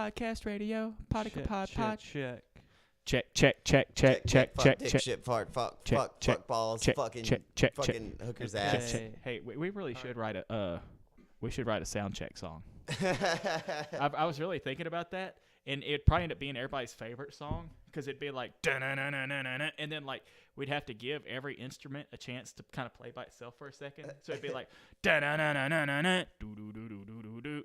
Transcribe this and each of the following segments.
podcast radio. Pod. Check. Check. Shit, fart, fuck, Check, fuck, check, fuck balls, check, fucking, check, fucking hooker's ass. Hey, we really should write a sound check song. I was really thinking about that, and it'd probably end up being everybody's favorite song because it'd be like da-na-na-na-na-na, and then like we'd have to give every instrument a chance to kind of play by itself for a second. So it'd be like da-na-na-na-na-na, do-do-do-do-do-do-do.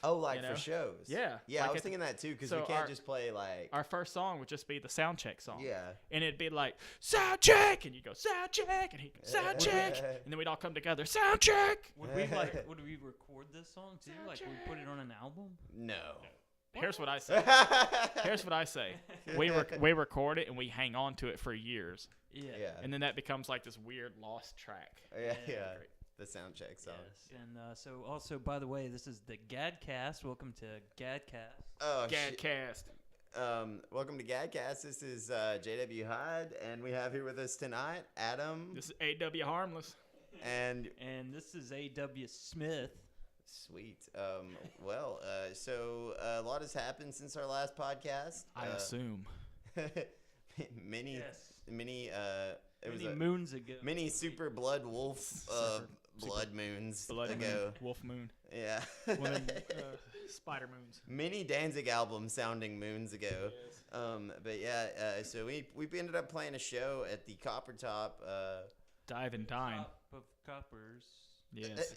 Oh, like for shows. Yeah. Yeah, like I was thinking that too because we can't just play like. Our first song would just be the sound check song. Yeah. And it'd be like, sound check! And you go, sound check! And he'd go, sound check! And then we'd all come together, sound check! Would we record this song too? Like, we put it on an album? No. Here's what I say. We record it and we hang on to it for years. Yeah. And then that becomes like this weird lost track. Yeah. The sound check song. Yes. And so also, by the way, this is the GADcast. Welcome to GADcast. Oh, GADcast. Welcome to GADcast. This is Jay Dubya Hyde, and we have here with us tonight Adam. This is A.W. Harmless. And this is A.W. Smith. Sweet. So a lot has happened since our last podcast. I assume. Many moons ago. Many super blood wolf blood moons ago. Wolf moon. Yeah. Spider moons. Many Danzig album sounding moons ago. Yes. So we ended up playing a show at the Copper Top. Dive and Dine. Top of Coppers. Yes.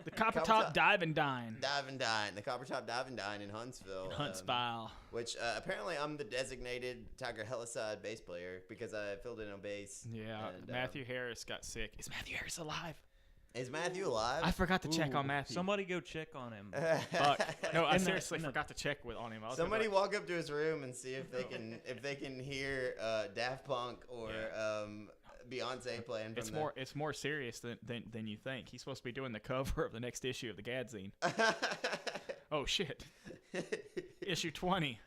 The Copper Top Dive and Dine. Dive and Dine. The Copper Top Dive and Dine in Huntsville. Huntsville. Which apparently I'm the designated Tiger Helicide bass player because I filled in on bass. Yeah. And, Matthew Harris got sick. Is Matthew Harris alive? Is Matthew alive? I forgot to check on Matthew. Somebody go check on him. Fuck. No, I seriously forgot to check on him. Somebody walk up to his room and see if they can hear Daft Punk or Beyonce playing. It's more serious than you think. He's supposed to be doing the cover of the next issue of the GADSDEN. Oh shit! Issue 20.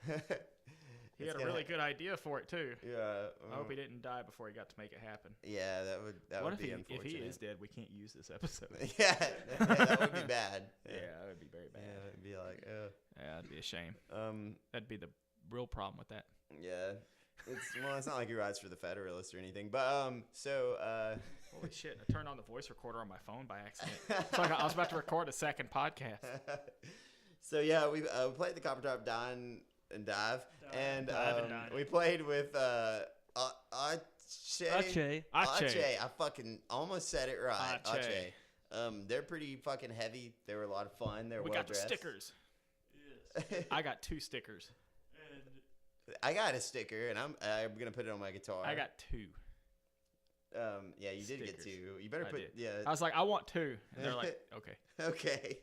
He had a really good idea for it too. Yeah. I hope he didn't die before he got to make it happen. Yeah, that would be unfortunate. If he is dead, we can't use this episode. Yeah, that would be bad. Yeah, that would be very bad. Yeah, it'd be like, yeah, it'd be a shame. That'd be the real problem with that. Yeah. It's not like he writes for the Federalist or anything, but holy shit! I turned on the voice recorder on my phone by accident. It's like I was about to record a second podcast. So yeah, we played the Copper Top Dine and Dive, and we played with Ache. I fucking almost said it right. Ache. They're pretty fucking heavy. They were a lot of fun. They were well dressed. We got the stickers. Yes. I got 2 stickers. I got a sticker, and I'm gonna put it on my guitar. I got 2. Yeah, you did get 2. You better put. Yeah. I was like, I want 2, and they're like, okay. Okay.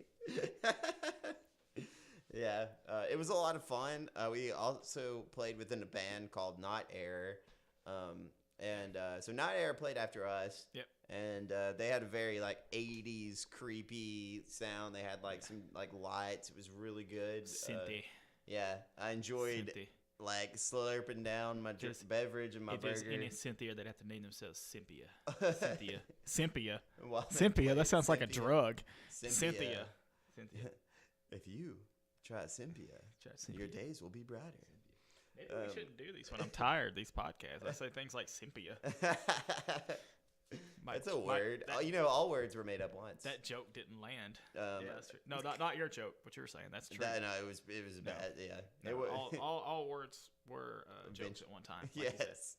Yeah, it was a lot of fun. We also played within a band called Not Air, so Not Air played after us. Yep. And they had a very like 80s creepy sound. They had like some like lights. It was really good. Synthy. Yeah, I enjoyed. Synthy. Like slurping down my beverage and my burger. If there's any Cynthia, they'd have to name themselves Cynthia. Cynthia. Well, Cynthia. That sounds like a drug. Cynthia. If you try Cynthia, your days will be brighter. Maybe we shouldn't do these when I'm tired. These podcasts. I say things like Cynthia. That's a word. All words were made up once. That joke didn't land. Yeah, that's true. No, not your joke. What you were saying. That's true. No, it was bad. Yeah. No, all words were jokes at one time. Like yes.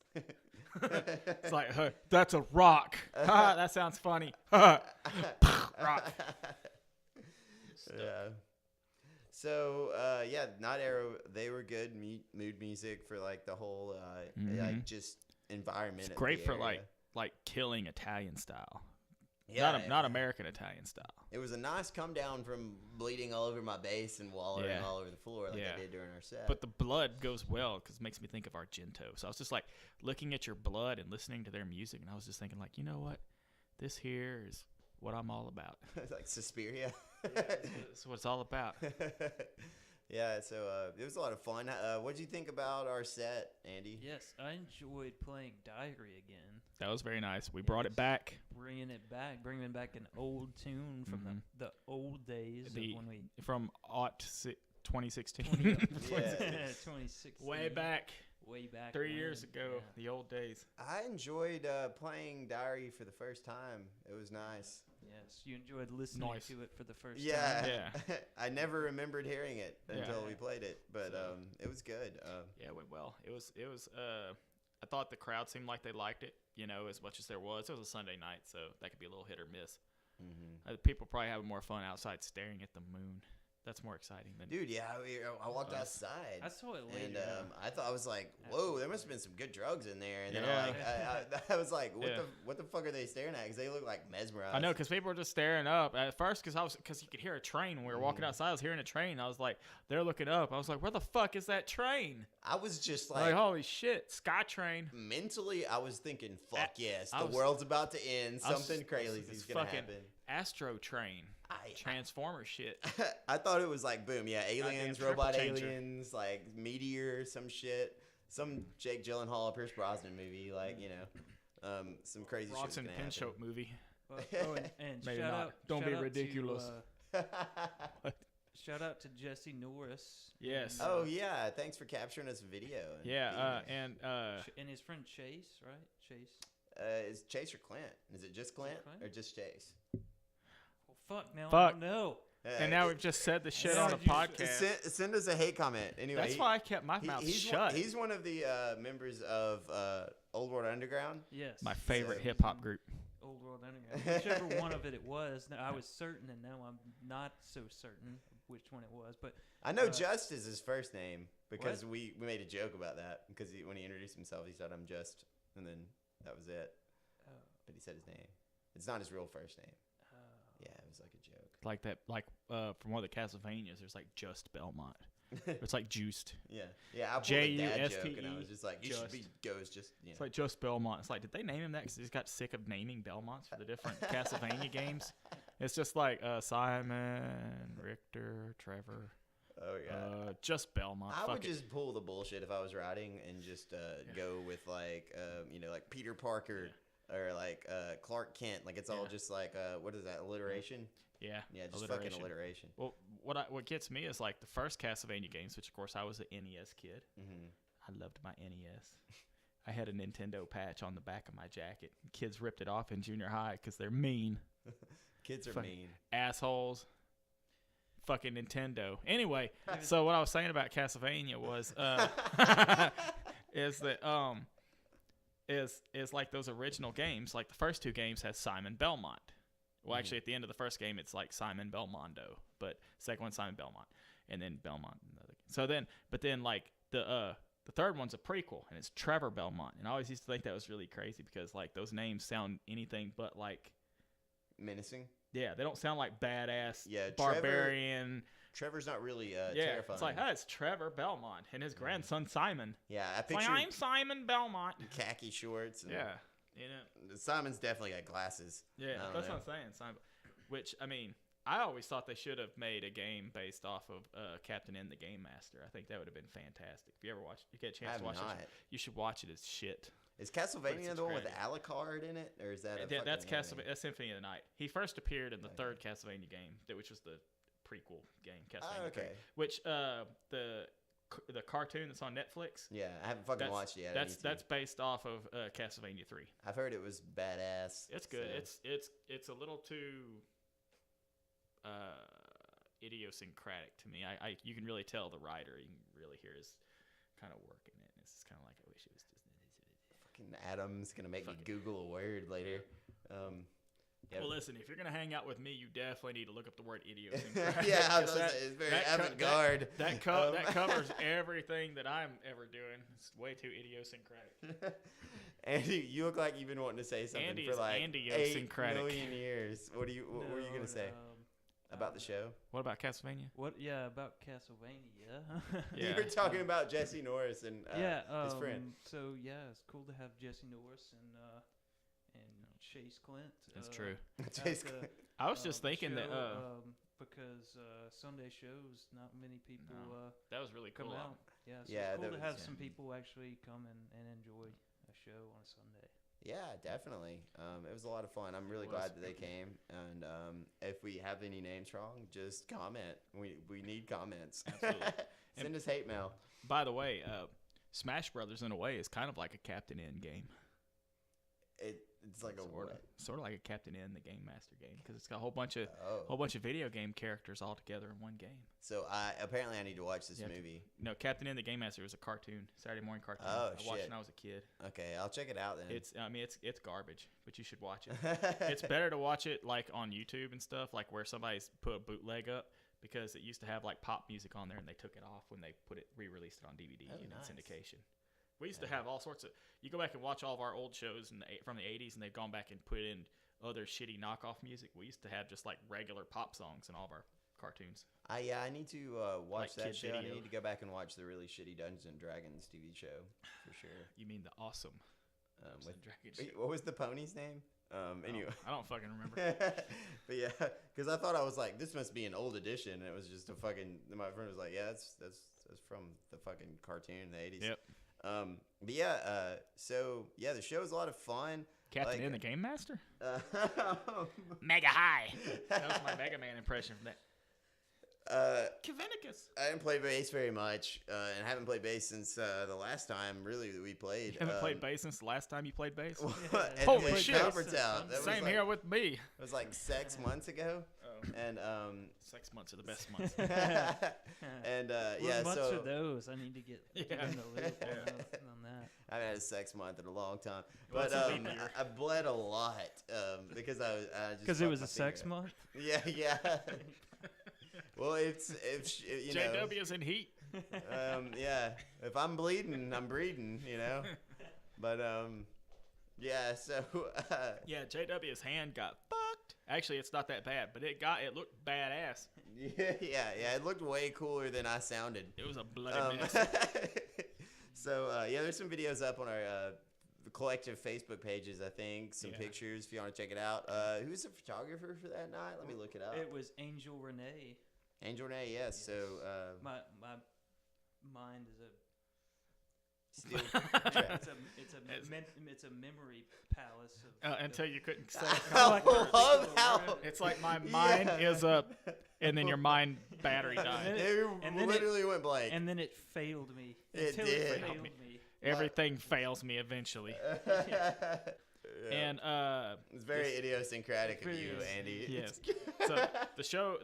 It's like, that's a rock. That sounds funny. Rock. Yeah. So Not Arrow. They were good mood music for like the whole like just environment. It's great for like killing Italian style. Yeah, not American Italian style. It was a nice come down from bleeding all over my bass and wallowing all over the floor like I did during our set. But the blood goes well because it makes me think of Argento. So I was just like looking at your blood and listening to their music, and I was just thinking like, you know what, this here is what I'm all about. Like Suspiria. That's what it's all about. Yeah, so it was a lot of fun. What did you think about our set, Andy? Yes, I enjoyed playing Diary again. That was very nice. We brought it back. Bringing back an old tune from the old days of when we... From 2016. 2016. Way back. Way back. 3 when, years ago. yeah. The old days. I enjoyed playing Diary for the first time. It was nice. Yes, you enjoyed listening Nice. to it for the first Yeah. time. Yeah. I never remembered hearing it until Yeah. we played it, but So- it was good. Yeah, it went well. It was I thought the crowd seemed like they liked it, as much as there was. It was a Sunday night, so that could be a little hit or miss. People probably have more fun outside staring at the moon. That's more exciting than Dude, yeah, I walked Yeah. outside. I saw it later. And I was like, whoa, there must have been some good drugs in there. And then Yeah. I was like, Yeah. what the fuck are they staring at? Because they look like mesmerized. I know, because people were just staring up at first, because you could hear a train when we were walking outside. I was hearing a train. I was like, they're looking up. I was like, where the fuck is that train? I was just Like, holy shit, Skytrain. mentally, I was thinking, fuck yes, I the was- world's about to end. I was- Something crazy this is going to fucking happen. Astro Train, Transformer shit. I thought it was like, boom, yeah, aliens, triple robot changer. aliens, like meteor, some shit. Some Jake Gyllenhaal, Pierce Brosnan movie, like, some crazy shit. Bronson Pinchot movie. And Maybe shout not. out, Don't shout be out ridiculous. To, shout out to Jesse Norris. Yes. Oh yeah, thanks for capturing us video. And Yeah, being there. And his friend Chase, right? Chase. Is Chase or Clint? Is it just Clint Clint? or just Chase? Well, fuck now. I Fuck. don't know. And now we've just said the shit Yeah, on a you- podcast. Send us a hate comment. Anyway, That's why I kept my mouth he's shut. He's one of the members of Old World Underground. Yes. My favorite So- hip hop group. Old World Underground. Whichever one of it was. Now, I was certain, and now I'm not so certain which one it was. But I know Just is his first name because What? we made a joke about that because when he introduced himself, he said, "I'm Just," and then that was it. Oh. But he said his name. It's not his real first name. Oh. Yeah, it was like a joke. Like that, from one of the Castlevanias, there's like Just Belmont. It's like Juiced. Yeah, I pulled a dad joke, and I J-U-S-T-E, was just like, "He should be goes just." It's like Just Belmont. It's like, did they name him that because he just got sick of naming Belmonts for the different Castlevania games? It's just like Simon, Richter, Trevor. Oh yeah. Just Belmont. I Fuck would it. just pull the bullshit if I was writing and just go with like like Peter Parker or like Clark Kent. Like it's all Yeah. just like what is that, alliteration? Yeah. Yeah, just alliteration. fucking alliteration. Well, what gets me is like the first Castlevania games, which of course I was an NES kid. Mm-hmm. I loved my NES. I had a Nintendo patch on the back of my jacket. Kids ripped it off in junior high because they're mean Kids are Fuck. mean. assholes. Fucking Nintendo. Anyway, so what I was saying about Castlevania was is that is like those original games. Like the first two games had Simon Belmont. Well, actually, at the end of the first game, it's like Simon Belmondo, but second one Simon Belmont, and then Belmont. So then, but then like the third one's a prequel, and it's Trevor Belmont. And I always used to think that was really crazy because like those names sound anything but like Menacing. they don't sound like badass Yeah, barbarian. Trevor's not really Yeah, terrifying. it's like, it's Trevor Belmont and his grandson Simon. Yeah, I It's like, picture I'm Simon Belmont. khaki shorts. And Yeah, Simon's definitely got glasses. yeah, I don't that's know. what I'm saying. Simon, which I mean, I always thought they should have made a game based off of Captain N the Game Master. I think that would have been fantastic. If you ever watched, you get a I chance have to watch not. it, you should watch it as shit. Is Castlevania it's the one with crazy. Alucard in it, or is that a That's fucking Castlevania. That's Symphony of the Night. He first appeared in the third Castlevania game, which was the prequel game, Castlevania 3, okay. which the cartoon that's on Netflix. Yeah, I haven't fucking watched it yet. I need to. That's based off of Castlevania 3. I've heard it was badass. It's good. so- It's a little too idiosyncratic to me. You can really tell the writer. You can really hear his kind of work in it. And it's kind of like I wish it was just. Fucking Adam's gonna make me Fucking- Google a word later. Yeah. Well, listen, if you're gonna hang out with me, you definitely need to look up the word idiosyncratic. Yeah, I was 'cause gonna say, it's very avant-garde. That covers everything that I'm ever doing. It's way too idiosyncratic. Andy, you look like you've been wanting to say something Andy for is like 8 8 million years. What were you gonna say about the show? What about Castlevania? What? Yeah, about Castlevania. Yeah. You were talking about Jesse Norris and his friend. So yeah, it's cool to have Jesse Norris and Chase Clint. That's true. Chase at the, Clint. I was just thinking that show, because Sunday shows, not many people that was really come cool. out. Yeah, so Yeah, it's cool that to have was- some people actually come and enjoy a show on a Sunday. Yeah, definitely. It was a lot of fun. I'm really glad that they came. And if we have any names wrong, just comment. We need comments. Absolutely. Send us hate mail. By the way, Smash Brothers in a way is kind of like a Captain N game. It's like sort of like a Captain N, the Game Master game, because it's got a whole bunch of video game characters all together in one game. So apparently I need to watch this movie. No, Captain N, the Game Master was a cartoon, Saturday morning cartoon. Oh, I watched it when I was a kid. Okay, I'll check it out then. It's garbage, but you should watch it. It's better to watch it like on YouTube and stuff, like where somebody's put a bootleg up, because it used to have like pop music on there and they took it off when they re-released it on DVD in syndication. We used to have all sorts of. You go back and watch all of our old shows from the '80s, and they've gone back and put in other shitty knockoff music. We used to have just like regular pop songs in all of our cartoons. I need to watch Like that show. Video. I need to go back and watch the really shitty Dungeons and Dragons TV show for sure. You mean the awesome With Dragon show? what was the pony's name? Anyway, I don't fucking remember. But yeah, because I thought I was like, this must be an old edition, and it was just a fucking. My friend was like, yeah, that's from the fucking cartoon in the '80s. Yep. But yeah, so yeah, the show was a lot of fun. Captain N, the Game Master. Mega High. That was my Mega Man impression from that. Kavinicus. I didn't play bass very much, and haven't played bass since the last time really that we played. You haven't played bass since the last time you played bass? Holy shit. Conference out. That was Same like, here with me. It was like 6 months ago, and 6 months are the best months. and What yeah, months so are those? I need to get in the loop on that. I haven't had a sex month in a long time, Well, but it's a leap year. I bled a lot because I just Because it fucked was my a sex finger up. month. Yeah. Well, if you know, JW's in heat. yeah. If I'm bleeding, I'm breeding. You know, but yeah. So Yeah, JW's hand got fucked. Actually, it's not that bad, but it looked badass. yeah. It looked way cooler than I sounded. It was a bloody mess. So yeah, there's some videos up on our collective Facebook pages. I think some pictures if you want to check it out. Who's the photographer for that night? Let me look it up. It was Angel Renee. Angel Renee, yes. So My mind is a. still, It's a memory palace of Until you couldn't say I it. love how It's like my mind is up, and then your mind battery died. it And then literally went blank. and then it failed me. It Until did. It failed me. Everything fails me eventually. Yeah. And It's very idiosyncratic of It you, is. Andy. yes. So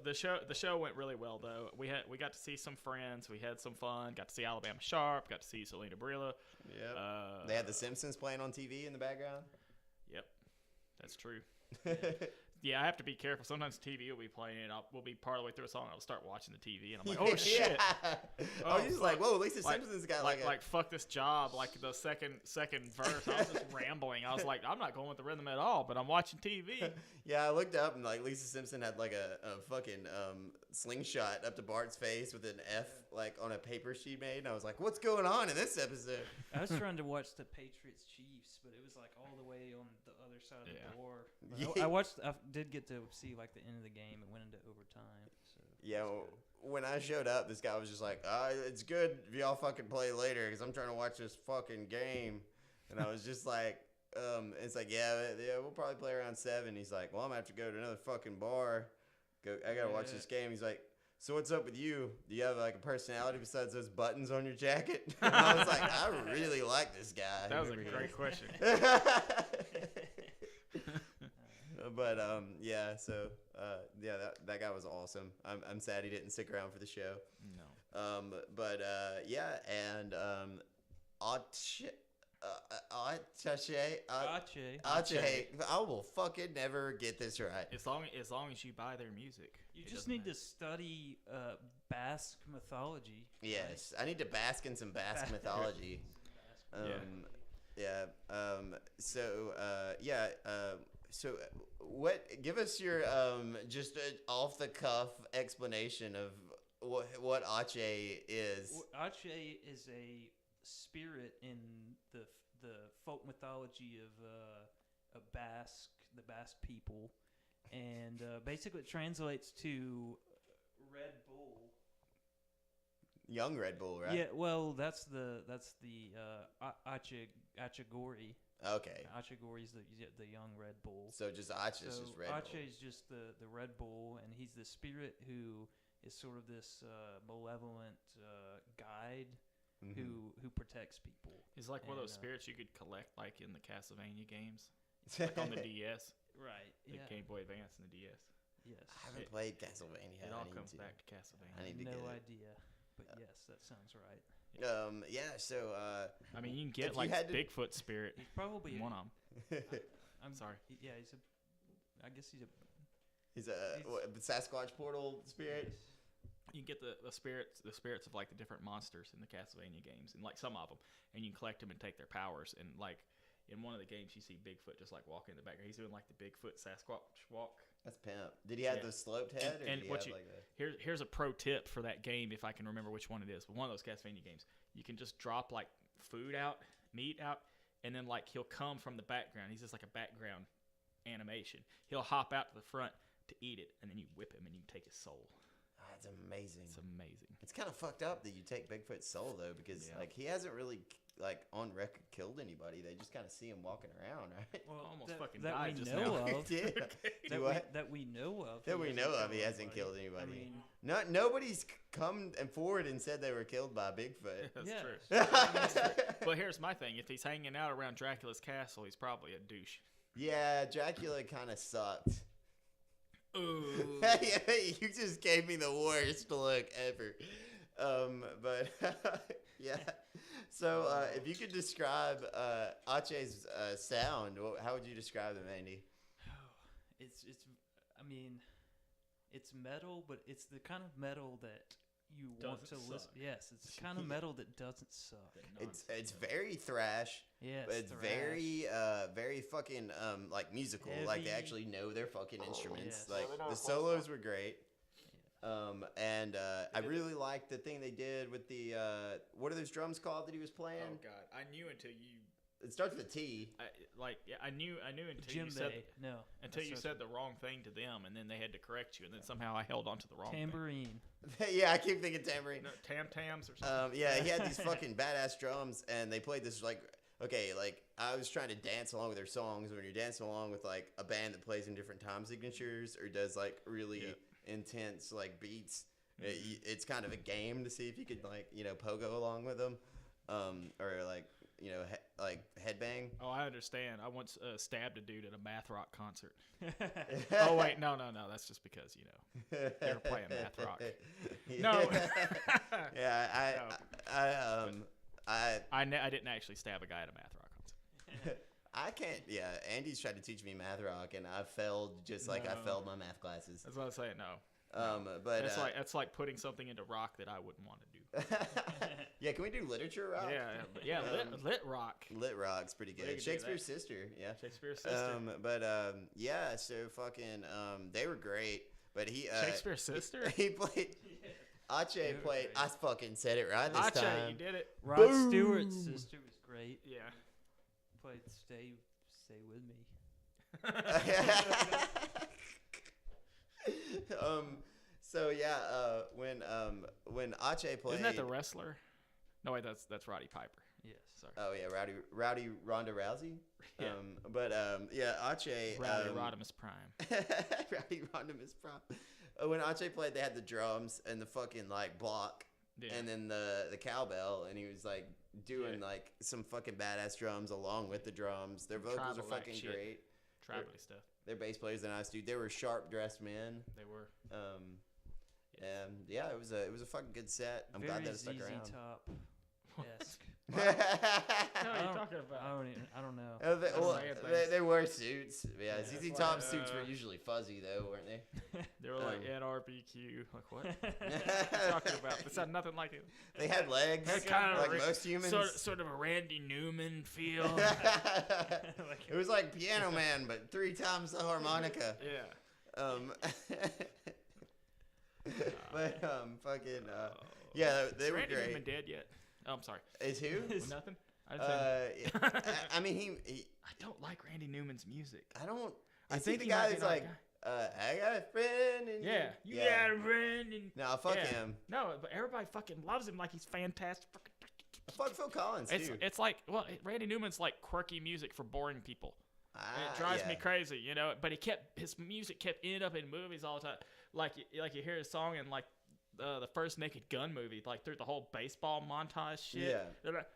the show went really well though. We got to see some friends. We had some fun. Got to see Alabama Sharp. Got to see Selena Barilla. Yep. Uh, They had The Simpsons playing on TV in the background. Yep, that's true. Yeah, I have to be careful. Sometimes TV will be playing, and we'll be part of the way through a song, and I'll start watching the TV, and I'm like, oh shit! I was just like, whoa, Lisa Like- Simpson's got Like fuck this job. Like the second verse, I was just rambling. I was like, I'm not going with the rhythm at all, but I'm watching TV. Yeah, I looked up and like Lisa Simpson had like a fucking slingshot up to Bart's face with an F like on a paper she made, and I was like, what's going on in this episode? I was trying to watch the Patriots Chiefs, but it was like all the way on the other side of the door. But I did get to see like the end of the game. It went into overtime. So Yeah, it was good. when I showed up, this guy was just like, it's good if y'all fucking play later because I'm trying to watch this fucking game. And I was just like, it's like, yeah, we'll probably play around 7. He's like, well, I'm going to have to go to another fucking bar. I got to watch this game. He's like, so what's up with you? Do you have like a personality besides those buttons on your jacket? And I was like, I really like this guy. That was a great question. But yeah, so yeah, that guy was awesome. I'm sad he didn't stick around for the show. No. But yeah, and Ache, I will fucking never get this right. As long as you buy their music. You it just doesn't need to study Basque mythology. Yes, I need to bask in some Basque mythology. So what? Give us your just off the cuff explanation of what Ache is. Ache is a spirit in the folk mythology of the Basque people, and basically it translates to Red Bull. Young Red Bull, right? Yeah, well, that's the Achagori. Okay. Achagori's the young Red Bull. So just Ache is just Red Bull. Ache's just the Red Bull, and he's the spirit who is sort of this malevolent guide who protects people. He's like one of those spirits you could collect like in the Castlevania games, like on the DS. Right. The Game Boy Advance and the DS. Yes. I haven't played Castlevania. It all comes back to Castlevania. I need to no get it. idea, but yes, that sounds right. Yeah. So. I mean, you can get like Bigfoot spirit. He's probably one of them. I'm sorry. Yeah, I guess he's a. He's a Sasquatch portal spirit. You can get the spirits of like the different monsters in the Castlevania games, and like some of them, and you can collect them and take their powers. And like in one of the games, you see Bigfoot just like walking in the background. He's doing like the Bigfoot Sasquatch walk. That's pimp. Did he have the sloped head? And here's a pro tip for that game, if I can remember which one it is. But one of those Castlevania games, you can just drop like meat out, and then like he'll come from the background. He's just like a background animation. He'll hop out to the front to eat it, and then you whip him and you take his soul. Oh, that's amazing. It's amazing. It's kind of fucked up that you take Bigfoot's soul though, because like he hasn't really like on record killed anybody. They just kind of see him walking around, right? Well, almost fucking that died we just know now. of. Yeah. That we know of. That we know of, he hasn't killed anybody. I mean, nobody's come forward and said they were killed by Bigfoot. That's true. But here's my thing: if he's hanging out around Dracula's castle, he's probably a douche. Yeah, Dracula kind of sucked. Ooh. You just gave me the worst look ever. But yeah. So if you could describe Ache's sound, how would you describe them, Andy? I mean, it's metal, but it's the kind of metal that you want to listen. Yes, it's the kind of metal that doesn't suck. It's very thrash. Yes, but it's thrash. very fucking like musical. Heavy. Like they actually know their fucking instruments. Yes. Like the solos were great. And I really liked the thing they did with the what are those drums called that he was playing? Oh God, I knew until you. It starts with a T. I knew until you said the wrong thing to them, and then they had to correct you, and then somehow I held on to the wrong tambourine. Yeah, I keep thinking tambourine. No, tam-tams or something. Yeah, he had these fucking badass drums, and they played this like I was trying to dance along with their songs. When you're dancing along with like a band that plays in different time signatures or does like really intense like beats, it's kind of a game to see if you could like pogo along with them, or like like headbang. Oh, I understand. I once stabbed a dude at a math rock concert. Oh wait, no, that's just because they were playing math rock. No. Yeah, I didn't actually stab a guy at a math rock concert. I can't. Yeah, Andy's tried to teach me math rock, and I failed just like I failed my math classes. That's what I'm saying. No. But that's like putting something into rock that I wouldn't want to do. Yeah, can we do literature rock? Yeah, lit rock. Lit rock's pretty good. Shakespeare's sister, yeah. Shakespeare's sister. Yeah, so fucking they were great. But Shakespeare's sister? He played. Ache played. I fucking said it right this time. You did it. Rod Stewart's sister was great. Yeah. Played Stay With Me. So yeah, when Ache played, isn't that the wrestler? No wait, that's Roddy Piper. Yes. Sorry. Oh yeah, Rowdy Ronda Rousey. Yeah. Yeah, Ache. Rowdy Rodimus Prime. Rowdy Rodimus Prime. When Ache played, they had the drums and the fucking like block, and then the cowbell, and he was like doing like some fucking badass drums along with the drums. Their vocals are fucking great. Tribally stuff. Their bass players are nice, dude. They were sharp dressed men. They were. And yeah, it was a fucking good set. I'm glad that it stuck around. Top-esque. What are you talking about? I don't know. They wore suits. Yeah, Yeah, ZZ Top suits were usually fuzzy though, weren't they? They were like NRBQ. Like what? What are you talking about? It sounded nothing like it. They had legs, kind of like most humans. Sort of a Randy Newman feel. It was like Piano Man, but 3 times the harmonica. Yeah. Yeah, they were Randy great. Newman dead yet? Oh, I'm sorry. Is who? Nothing. I mean, he I don't like Randy Newman's music. I don't. I Is think he the guy that's like, I got a friend. And you got a friend. And, no, fuck him. No, but everybody fucking loves him like he's fantastic. Fuck Phil Collins, too. It's like, well, Randy Newman's like quirky music for boring people. It drives me crazy, you know. But his music kept ending up in movies all the time. Like you hear his song in like the first Naked Gun movie, like through the whole baseball montage shit. Yeah. They're like,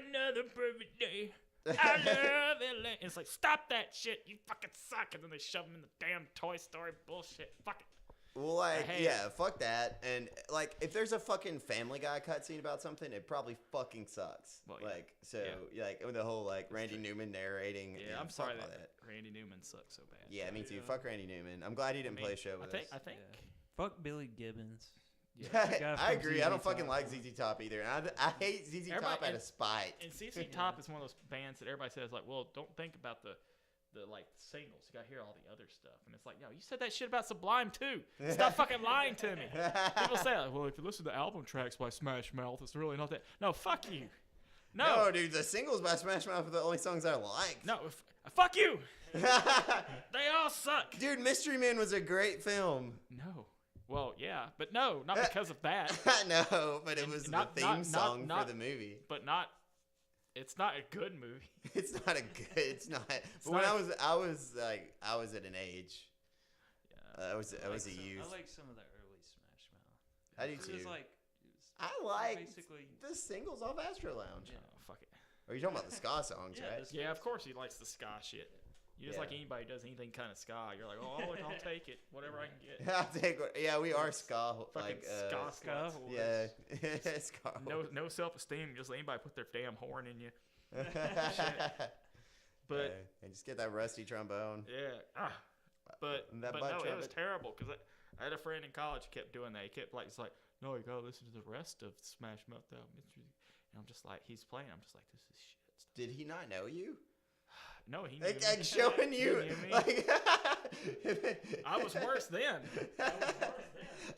another perfect day. I love LA. And it's like, stop that shit. You fucking suck. And then they shove him in the damn Toy Story bullshit. Fuck it. Well, like, yeah, fuck that. And, like, if there's a fucking Family Guy cutscene about something, it probably fucking sucks. Well, yeah. Like, so, like, with the whole, like, Randy Newman narrating. Yeah, I'm sorry that Randy Newman sucks so bad. Yeah, me too. Fuck Randy Newman. I'm glad he didn't play a show with us. I think. Fuck Billy Gibbons. Yeah, I agree. I don't fucking like ZZ Top either. And I hate ZZ Top out of spite. And ZZ Top is one of those bands that everybody says, like, well, don't think about the like singles. You gotta hear all the other stuff. And it's like, no, you said that shit about Sublime too. Stop fucking lying to me. People say, like, well, if you listen to album tracks by Smash Mouth, it's really not that. No, fuck you. No, dude, the singles by Smash Mouth are the only songs I like. No, fuck you. They all suck. Dude, Mystery Man was a great film. No. Well, yeah, but no, not because of that. No, but it was the theme song for the movie. But not. It's not a good movie. It's not a good. It's not. But when I was at an age. Yeah. I was a youth. I like some of the early Smash Mouth. I do too. I like basically the singles off Astro Lounge. Yeah. Oh, fuck it. Are you talking about the ska songs, right? Yeah, of course he likes the ska shit. You just like anybody who does anything kind of ska. You're like, oh, I'll take it, whatever I can get. I'll take it. Yeah, we are ska. Fucking ska. Yeah, ska. No self-esteem. Just let anybody put their damn horn in you. But and just get that rusty trombone. Yeah. But no, it was terrible because I had a friend in college who kept doing that. He kept like, it's like, no, you gotta listen to the rest of Smash Mouth album. And I'm just like, he's playing. I'm just like, this is shit. Did he not know you? No, he knew like showing you. Like, I was worse then.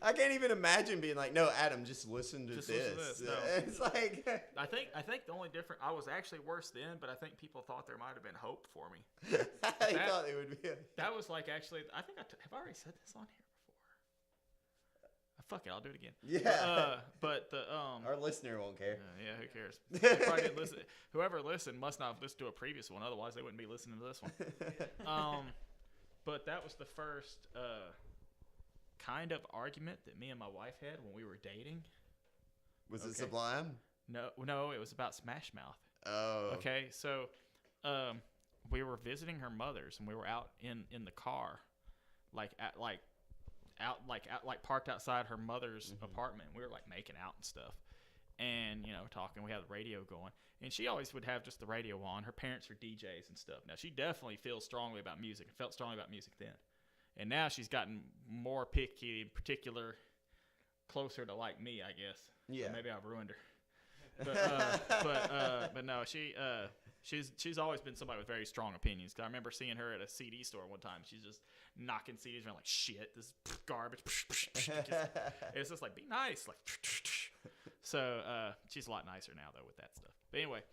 I can't even imagine being like, no, Adam, just listen to this. Listen to this. No. It's like I think the only difference, I was actually worse then, but I think people thought there might have been hope for me. They thought it would be. That was like actually. I think have I already said this on here before? Fuck it, I'll do it again. Yeah. But the our listener won't care. Yeah, who cares? They probably didn't listen. Whoever listened must not have listened to a previous one. Otherwise, they wouldn't be listening to this one. But that was the first kind of argument that me and my wife had when we were dating. Was it Sublime? No, it was about Smash Mouth. Oh. Okay, so we were visiting her mother's, and we were out in the car, parked outside her mother's apartment. We were like making out and stuff, and talking. We had the radio going, and she always would have just the radio on. Her parents were DJs and stuff. Now she definitely feels strongly about music and felt strongly about music then, and now she's gotten more picky, in particular, closer to like me, I guess. Yeah. So maybe I've ruined her. But no, she's always been somebody with very strong opinions. 'Cause I remember seeing her at a CD store one time. She's just knocking CDs around like, shit, this is garbage. It's just like, be nice. Like, so she's a lot nicer now though with that stuff. But anyway,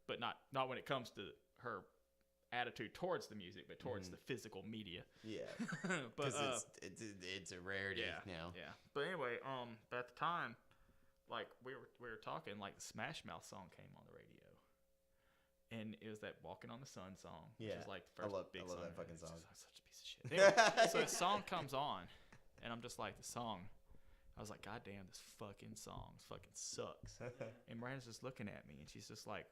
but not when it comes to her attitude towards the music, but towards the physical media. Yeah. But it's a rarity now. Yeah. But anyway, but at the time, like we were talking, like the Smash Mouth song came on the radio. And it was that "Walking on the Sun" song, which is like the first big song. I love that fucking song. Such a piece of shit. Anyway, so the song comes on, and I'm just like, the song. I was like, God damn, this fucking song fucking sucks. And Miranda's just looking at me, and she's just like,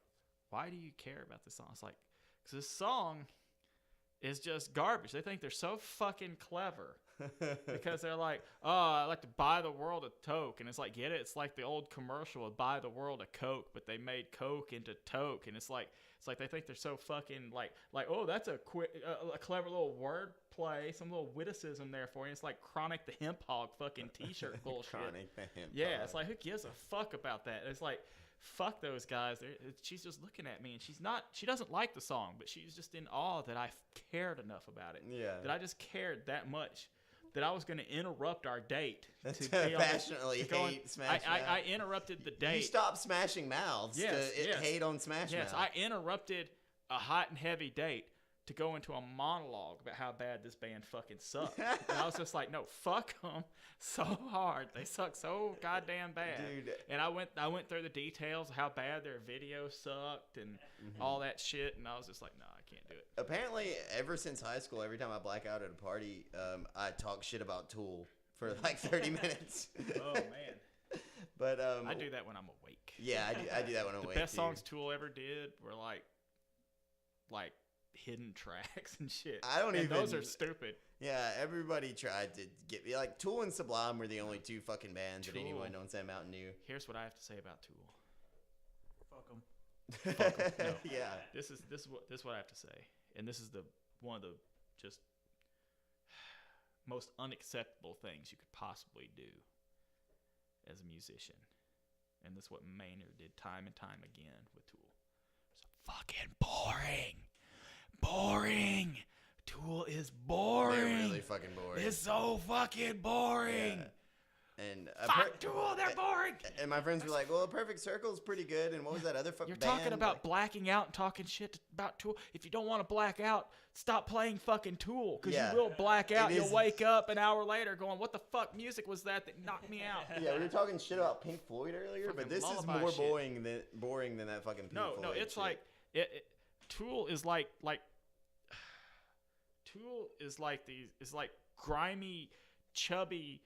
why do you care about this song? It's like, because this song is just garbage. They think they're so fucking clever. Because they're like, oh, I like to buy the world a toke. And it's like, get it? It's like the old commercial of buy the world a Coke, but they made Coke into toke. And it's like they think they're so fucking like oh, that's a clever little word play, some little witticism there for you. It's like Chronic the Hemp Hog fucking t-shirt bullshit. Chronic the Hemp Hog. Yeah, it's like, who gives a fuck about that? It's like, fuck those guys. She's just looking at me, and she doesn't like the song, but she's just in awe that I cared enough about it. Yeah. That I just cared that much. That I was going to interrupt our date to passionately hate Smash Mouth. I interrupted the date. You stopped smashing mouths to hate on Smash Mouth. Yes, I interrupted a hot and heavy date to go into a monologue about how bad this band fucking sucked. And I was just like, no, fuck them so hard. They suck so goddamn bad. Dude. And I went through the details of how bad their video sucked and all that shit. And I was just like, no, I can't do it. Apparently, ever since high school, every time I black out at a party, I talk shit about Tool for like 30 minutes. Oh, man. But I do that when I'm awake. Yeah, I do that when I'm awake. The best too. songs Tool ever did were like hidden tracks and shit. I don't and even. Those are stupid. Yeah, everybody tried to get me. Like, Tool and Sublime were the only two fucking bands that anyone on Sam Mountain knew. Here's what I have to say about Tool. Fuck them. No. Yeah. This is what I have to say, and this is one of the just most unacceptable things you could possibly do as a musician, and this is what Maynard did time and time again with Tool. It's fucking boring. Tool is boring. They're really fucking boring. It's so fucking boring. Yeah. And Fuck Tool, they're boring. And my friends were like, "Well, A Perfect Circle is pretty good." And what was that other fucking You're band? talking about Like, blacking out and talking shit about Tool. If you don't want to black out, stop playing fucking Tool. Because Yeah. you will black out. It You'll is- wake up an hour later going, what the fuck music was that knocked me out? Yeah, we were talking shit about Pink Floyd earlier, Fucking but this is lullaby more shit. boring than that fucking Pink No, Floyd it's shit. like Tool is like Tool is like grimy, chubby,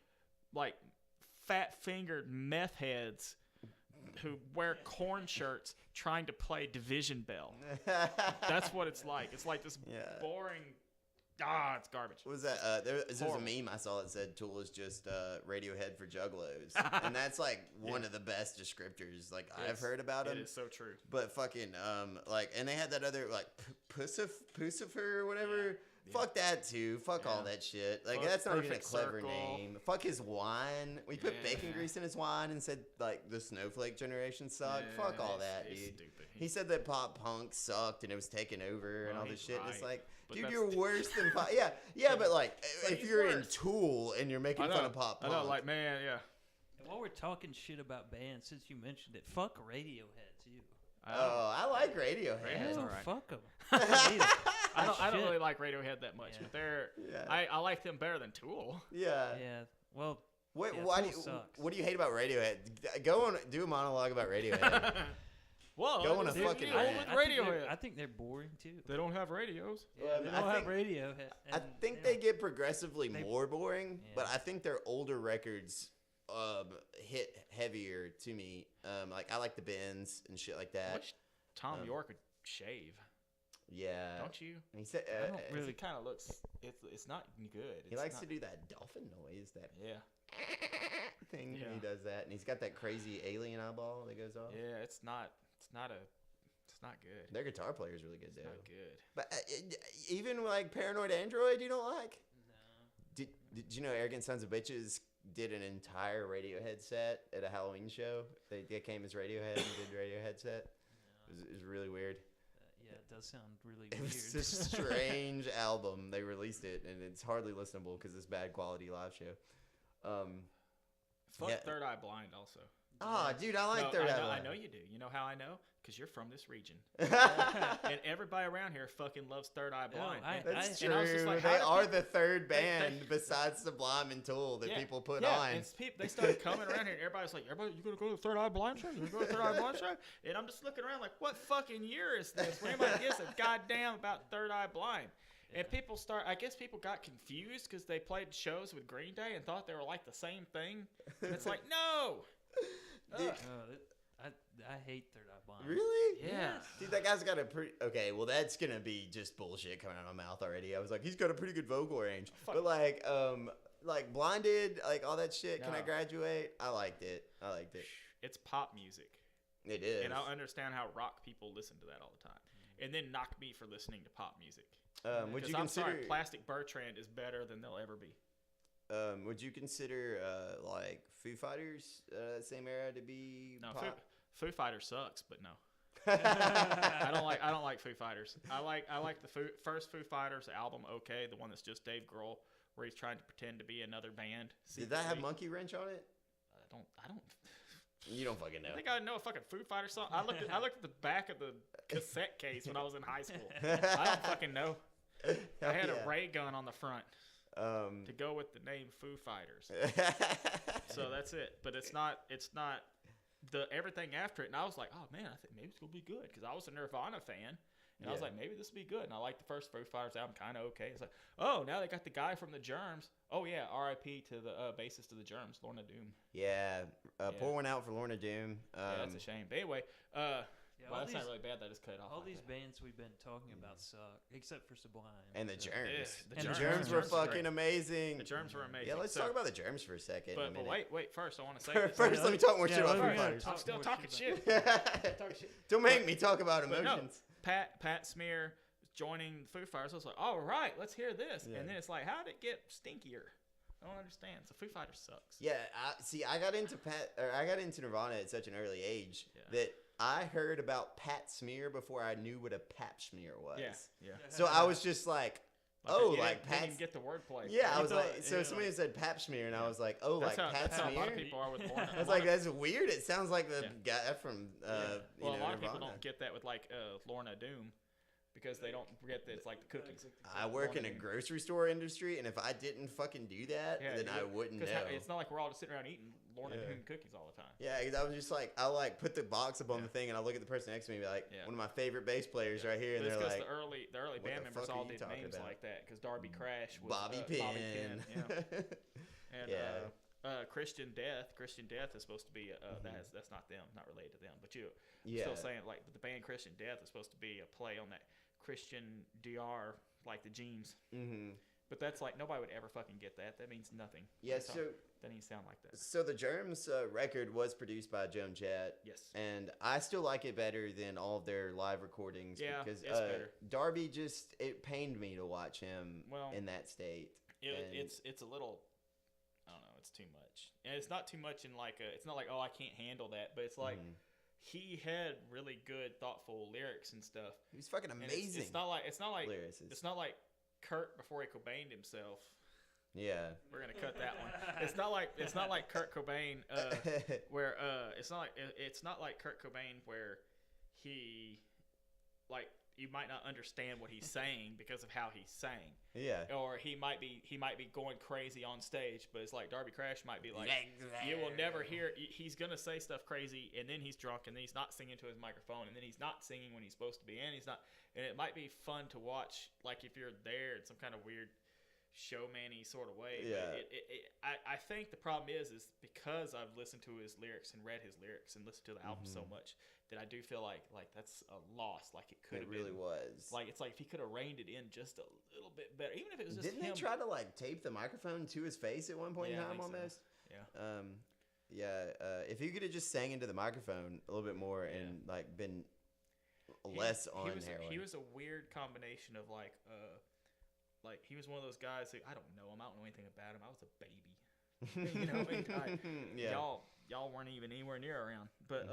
like fat-fingered meth heads who wear corn shirts trying to play Division Bell. That's what it's like. It's like this Yeah. boring. It's garbage. What was that? There's a Horrible. meme I saw that said Tool is just Radiohead for juggalos, and that's like one of the best descriptors like I've heard about It him. is so true. But fucking and they had that other like Pussifer or whatever. Fuck that too. Fuck all that shit. Like Fuck that's not even a Perfect clever Circle. name. Fuck his wine. We put bacon Yeah. grease in his wine and said like the Snowflake generation sucked. Yeah, Fuck all that, it's dude. stupid. He said that pop punk sucked and it was taken over and Well, all this he's shit. And it's right, like, but dude, that's you're still- worse than pop. Yeah, but like But if he's you're in worse. Tool and you're making fun of pop I punk, know, like, man, yeah. And while we're talking shit about bands, since you mentioned it, fuck Radiohead too. I like Radiohead. Radiohead's Hell, alright. fuck them. I don't Shit. really like Radiohead that much, Yeah. but they're Yeah. I like them better than Tool. Yeah. Yeah. Well, What, Yeah, why Tool do you, sucks. what do you hate about Radiohead? Go on, do a monologue about Radiohead. Whoa, Go on a they're fucking old rant. with I think they're- Radiohead. I think they're boring too. They don't have radios. Yeah, they I don't have think- Radiohead. I and, think you they know, get progressively they- more boring, but Yeah. I think their older records hit heavier to me. Like I like the Bends and shit like that. Wish Tom um, York would shave. Yeah. Don't you? He said I don't Really, really- kind of looks. It's not good. he It's likes not- to do that dolphin noise, that Yeah, thing. Yeah. He does that, and he's got that crazy alien eyeball that goes off. yeah. It's not good. Their guitar player is really good, It's though. not good. But even like Paranoid Android, you don't like? No. Did you know Arrogant Sons of Bitches did an entire Radiohead set at a Halloween show? They came as Radiohead and did Radiohead set. It was really weird. Yeah, it does sound really It weird. was a strange album. They released it, and it's hardly listenable because it's bad quality live show. Fuck Yeah. Third Eye Blind also. Dude, I like No, Third Eye I Blind. know you do. You know how I know? Because you're from this region. That's And everybody around here fucking loves Third Eye No, Blind. I- And- true. and I was just like, they how are do the third they- band besides Sublime and Tool that Yeah, people put yeah, on. and they started coming around here, and everybody's like, "Everybody, you gonna go to the Third Eye Blind show? You gonna go to the Third Eye Blind show?" And I'm just looking around like, "What fucking year is this? When anybody gives a goddamn about Third Eye Blind?" And I guess people got confused because they played shows with Green Day and thought they were like the same thing. And it's like, no. Dude, Ugh. I hate Third Eye Blind. Really? Yeah. Dude, that guy's got a pretty... Okay, well, that's going to be just bullshit coming out of my mouth already. I was like, he's got a pretty good vocal range. Fuck. But, like Blinded, like, all that shit, Can I No. Graduate? I liked it. It's pop music. It is. And I understand how rock people listen to that all the time. And then knock me for listening to pop music. Would Because you I'm consider... sorry, Plastic Bertrand is better than they'll ever be. would you consider, like, Foo Fighters, same era to be No, pop? Foo Fighters sucks, but no. I don't like Foo Fighters. I like the first Foo Fighters album, okay, the one that's just Dave Grohl, where he's trying to pretend to be another band. Did that have secretly. Monkey Wrench on it? I don't You don't fucking know. I think I know a fucking Foo Fighters song. I looked at the back of the cassette case when I was in high school. I don't fucking know. I had a ray gun on the front to go with the name Foo Fighters. So that's it. But it's not the everything after it. And I was like, oh man, I think maybe it's gonna be good because I was a Nirvana fan. And I was like, maybe this will be good. And I liked the first Foo Fighters album, kind of okay. It's like, oh, now they got the guy from the Germs. Oh, yeah, R.I.P. to the bassist of the Germs, Lorna Doom. Yeah, pour one out for Lorna Doom. Yeah, that's a shame. But anyway, well, that's not really bad. That is cut off. All these bands we've been talking about suck, except for Sublime. And the Germs. Yeah, the Germs were fucking amazing. The Germs were amazing. Yeah, let's talk about the Germs for a second. But wait, first I want to say first, let me talk more shit about Foo Fighters. I'm still talking shit. Don't make me talk about emotions. No, Pat Smear joining the Foo Fighters. I was like, all right, let's hear this. Yeah. And then it's like, how did it get stinkier? I don't understand. So Foo Fighters sucks. Yeah, I got into Nirvana at such an early age that I heard about Pat Smear before I knew what a pap smear was. Yeah. So I was just like Pat. Didn't even get the wordplay. Yeah, I was like, so somebody said pap smear, and I was like, oh, that's like Pat Smear. Smear. How a lot of people are with porn. I was like, that's weird. It sounds like the guy from a lot Nirvana. of people don't get that with like Lorna Doom. Because they don't forget that it's like the cookies. I work in a grocery store industry, and if I didn't fucking do that, then I wouldn't know. It's not like we're all just sitting around eating Lorna Doom cookies all the time. Yeah, because I was just like, I put the box up on the thing, and I look at the person next to me and be like, one of my favorite bass players right here, and they're like, the early band members all did names like that. Because Darby Crash was Bobby Pin. And Christian Death is supposed to be that's not them, not related to them. But still saying like the band Christian Death is supposed to be a play on that Christian DR, like the jeans. Mm-hmm. But that's like nobody would ever fucking get that. That means nothing. Yeah, that doesn't even sound like that. So the Germs record was produced by Joan Jett. Yes. And I still like it better than all of their live recordings. Yeah, because it's better. Darby it pained me to watch him in that state. It's a little, I don't know, it's too much. And it's not too much in like it's not like, oh, I can't handle that, but it's like he had really good, thoughtful lyrics and stuff. He was fucking amazing. It's not like lyricist. It's not like Kurt before he Cobained himself. Yeah, we're gonna cut that one. It's not like Kurt Cobain, where it's not like Kurt Cobain where he like you might not understand what he's saying because of how he sang. Yeah. Or he might be going crazy on stage, but it's like Darby Crash might be like, you will never hear. He's gonna say stuff crazy, and then he's drunk, and then he's not singing to his microphone, and then he's not singing when he's supposed to be, and he's not. And it might be fun to watch, like if you're there in some kind of weird showman-y sort of way. Yeah. But I think the problem is because I've listened to his lyrics and read his lyrics and listened to the album so much that I do feel like that's a loss. Like it could have really was. Like it's like if he could have reined it in just a little bit better, even if it was just Didn't him. they try to like tape the microphone to his face at one point in time almost? So. Yeah. If he could have just sang into the microphone a little bit more and like been less on heroin. He was a weird combination of like he was one of those guys who I don't know him. I don't know anything about him. I was a baby. You know, y'all weren't even anywhere near around. But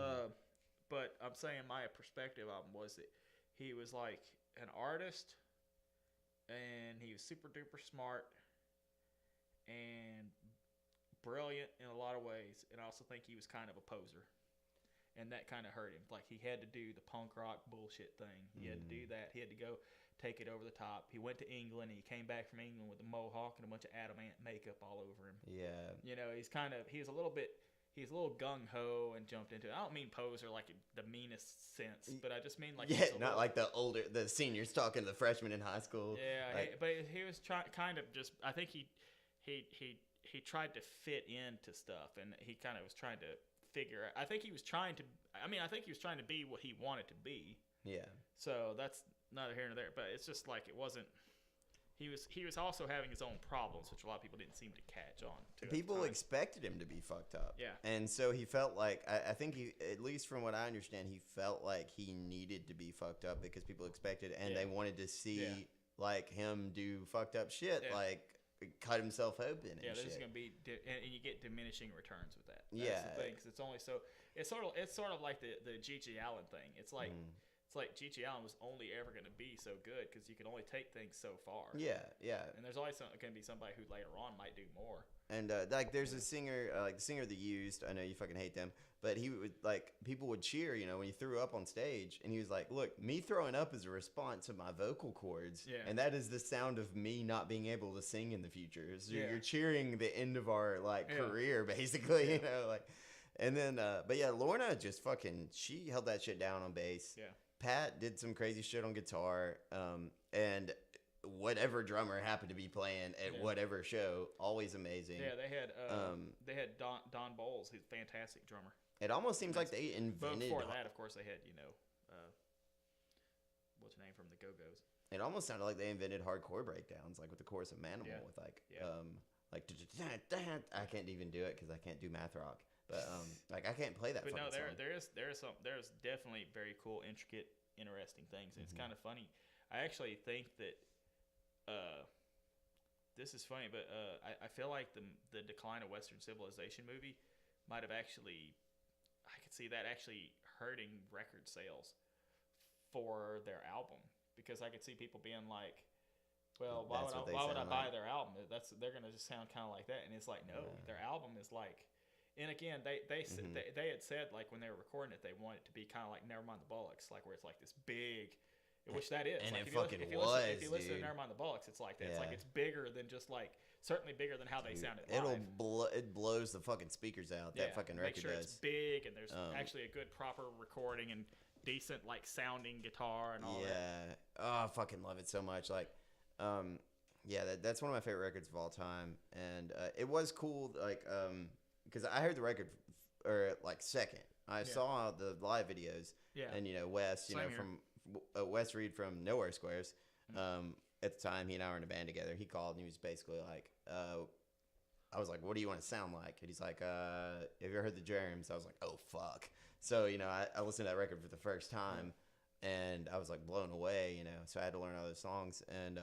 but I'm saying my perspective of him was that he was like an artist, and he was super duper smart and brilliant in a lot of ways. And I also think he was kind of a poser. And that kind of hurt him. Like, he had to do the punk rock bullshit thing. He had to do that. He had to go take it over the top. He went to England, and he came back from England with a mohawk and a bunch of adamant makeup all over him. Yeah. You know, he's a little gung-ho and jumped into it. I don't mean poser like the meanest sense, but I just mean like... Yeah, not like the seniors talking to the freshmen in high school. Yeah, like, but he was kind of just... I think he tried to fit into stuff, and he kind of was trying to figure out. I think he was trying to be what he wanted to be. Yeah. So that's neither here nor there, but it's just like it wasn't. He was also having his own problems, which a lot of people didn't seem to catch on to. People expected him to be fucked up. Yeah. And so he felt like I think he, at least from what I understand, he felt like he needed to be fucked up because people expected and they wanted to see like him do fucked up shit, like cut himself open and this shit. is gonna be and you get diminishing returns with that. That's the thing, 'cause it's only so it's sort of like the G.G. Allen thing. It's like it's like G.G. Allen was only ever going to be so good because you can only take things so far. Yeah. And there's always going to be somebody who later on might do more. And like, there's a singer, like the singer The Used. I know you fucking hate them, but he would like people would cheer, when he threw up on stage, and he was like, "Look, me throwing up is a response to my vocal cords, and that is the sound of me not being able to sing in the future. So you're cheering the end of our career, basically, like." And then, but yeah, Lorna just she held that shit down on bass. Yeah. Pat did some crazy shit on guitar, and whatever drummer happened to be playing at whatever show, always amazing. Yeah, they had Don Bowles, who's a fantastic drummer. It almost seems like they invented. But before that, of course, they had what's her name from the Go-Go's. It almost sounded like they invented hardcore breakdowns, like with the chorus of Manimal, with like I can't even do it because I can't do math rock. But like I can't play that. But no, song. there's definitely very cool, intricate, interesting things. And it's kind of funny. I actually think that this is funny, but I feel like the Decline of Western Civilization movie might have actually, I could see that actually hurting record sales for their album, because I could see people being like, well, why would I buy their album? They're gonna just sound kind of like that. And it's like, no, their album is like. And again, they had said, like, when they were recording it, they wanted it to be kind of like Nevermind the Bollocks, like where it's like this big, which that is. And like, it if you listen to Nevermind the Bollocks, it's like that. Yeah. It's like it's bigger than just like, certainly bigger than how they sounded live. It blows the fucking speakers out. That fucking record does. It's big, and there's actually a good proper recording and decent like sounding guitar and all that. Yeah. Oh, I fucking love it so much. Like, that's one of my favorite records of all time. And it was cool, like, because I heard the record second. I saw the live videos, and Wes, from Wes Reed from Nowhere Squares. At the time, he and I were in a band together. He called and he was basically like, I was like, "What do you want to sound like?" And he's like, "Have you ever heard the Germs?" I was like, "Oh fuck!" So I listened to that record for the first time, and I was like blown away. So I had to learn other songs, and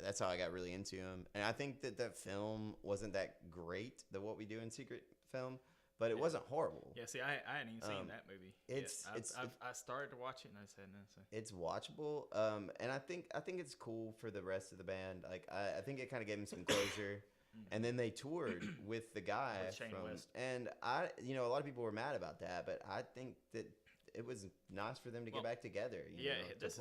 that's how I got really into him. And I think that film wasn't that great, the What We Do in Secret film, but it wasn't horrible. Yeah, see, I hadn't even seen that movie. I started to watch it and I said no. So. It's watchable, and I think it's cool for the rest of the band. Like I think it kind of gave them some closure. And then they toured with the guy and a lot of people were mad about that, but I think that it was nice for them to get back together. This